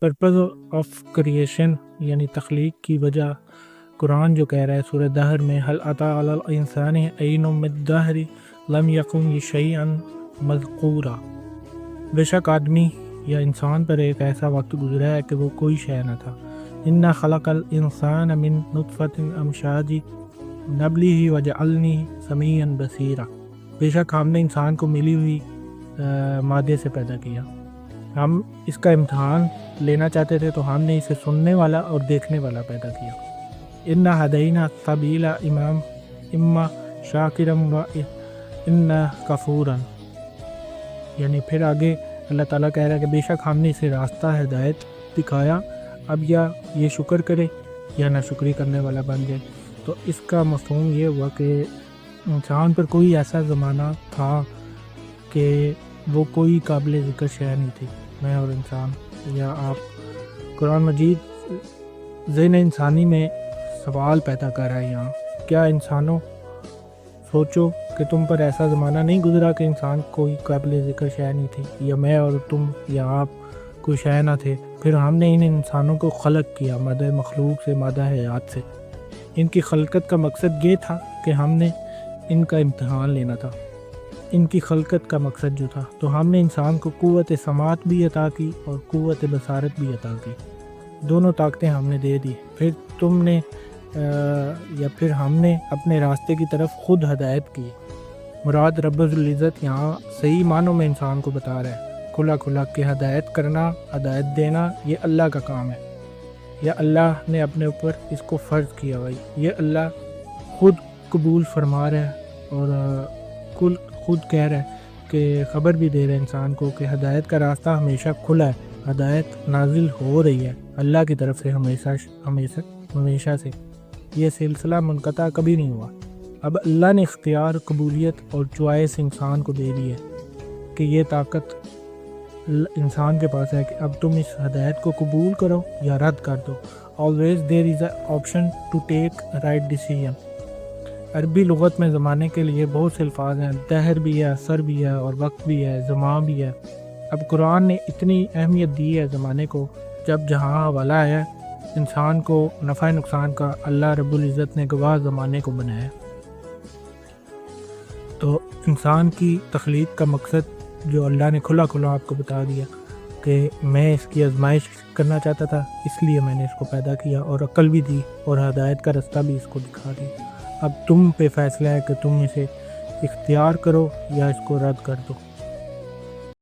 Purpose of creation یعنی تخلیق کی وجہ قرآن جو کہہ رہا ہے سورہ دہر میں هل اتى على الانسان حين من الدهر لم يكن شيئا مذکورا، بے شک آدمی یا انسان پر ایک ایسا وقت گزرا ہے کہ وہ کوئی شے نہ تھا۔ انا خلق الانسان من نطفۃ امشاج نبلیہ وجعلنہ سمیعا بصیرا، بے شک ہم نے انسان کو ملی ہوئی مادے سے پیدا کیا، ہم اس کا امتحان لینا چاہتے تھے تو ہم نے اسے سننے والا اور دیکھنے والا پیدا کیا۔ انا ہدینا السبیل اما شاکرا و انا کفورا، یعنی پھر آگے اللہ تعالیٰ کہہ رہا ہے کہ بے شک ہم نے اسے راستہ ہدایت دکھایا، اب یا یہ شکر کرے یا نہ شکری کرنے والا بن جائے۔ تو اس کا مفہوم یہ ہوا کہ انسان پر کوئی ایسا زمانہ تھا کہ وہ کوئی قابل ذکر شے نہیں تھی، میں اور انسان یا آپ۔ قرآن مجید ذہن انسانی میں سوال پیدا کر رہا ہے یہاں، کیا انسانوں سوچو کہ تم پر ایسا زمانہ نہیں گزرا کہ انسان کوئی قابل ذکر شے نہیں تھی، یا میں اور تم یا آپ کوئی شے نہ تھے، پھر ہم نے ان انسانوں کو خلق کیا مادہ مخلوق سے، مادہ حیات سے۔ ان کی خلقت کا مقصد یہ تھا کہ ہم نے ان کا امتحان لینا تھا، ان کی خلقت کا مقصد جو تھا، تو ہم نے انسان کو قوت سماعت بھی عطا کی اور قوت بصارت بھی عطا کی، دونوں طاقتیں ہم نے دے دی۔ پھر تم نے یا پھر ہم نے اپنے راستے کی طرف خود ہدایت کی۔ مراد رب العزت یہاں صحیح معنوں میں انسان کو بتا رہا ہے، کھلا کھلا کہ ہدایت کرنا، ہدایت دینا یہ اللہ کا کام ہے، یا اللہ نے اپنے اوپر اس کو فرض کیا بھائی، یہ اللہ خود قبول فرما رہا ہے اور خود کہہ رہا ہے کہ خبر بھی دے رہا ہے انسان کو کہ ہدایت کا راستہ ہمیشہ کھلا ہے، ہدایت نازل ہو رہی ہے اللہ کی طرف سے ہمیشہ سے، یہ سلسلہ منقطع کبھی نہیں ہوا۔ اب اللہ نے اختیار، قبولیت اور چوائس انسان کو دے دی ہے کہ یہ طاقت انسان کے پاس ہے کہ اب تم اس ہدایت کو قبول کرو یا رد کر دو۔ always there is an option to take right decision۔ عربی لغت میں زمانے کے لیے بہت سے الفاظ ہیں، دہر بھی ہے، اثر بھی ہے اور وقت بھی ہے، زمان بھی ہے۔ اب قرآن نے اتنی اہمیت دی ہے زمانے کو، جب جہاں حوالہ ہے انسان کو نفع نقصان کا، اللہ رب العزت نے گواہ زمانے کو بنایا۔ تو انسان کی تخلیق کا مقصد جو اللہ نے کھلا کھلا آپ کو بتا دیا کہ میں اس کی آزمائش کرنا چاہتا تھا، اس لیے میں نے اس کو پیدا کیا اور عقل بھی دی اور ہدایت کا رستہ بھی اس کو دکھا دیا۔ اب تم پہ فیصلہ ہے کہ تم اسے اختیار کرو یا اس کو رد کر دو۔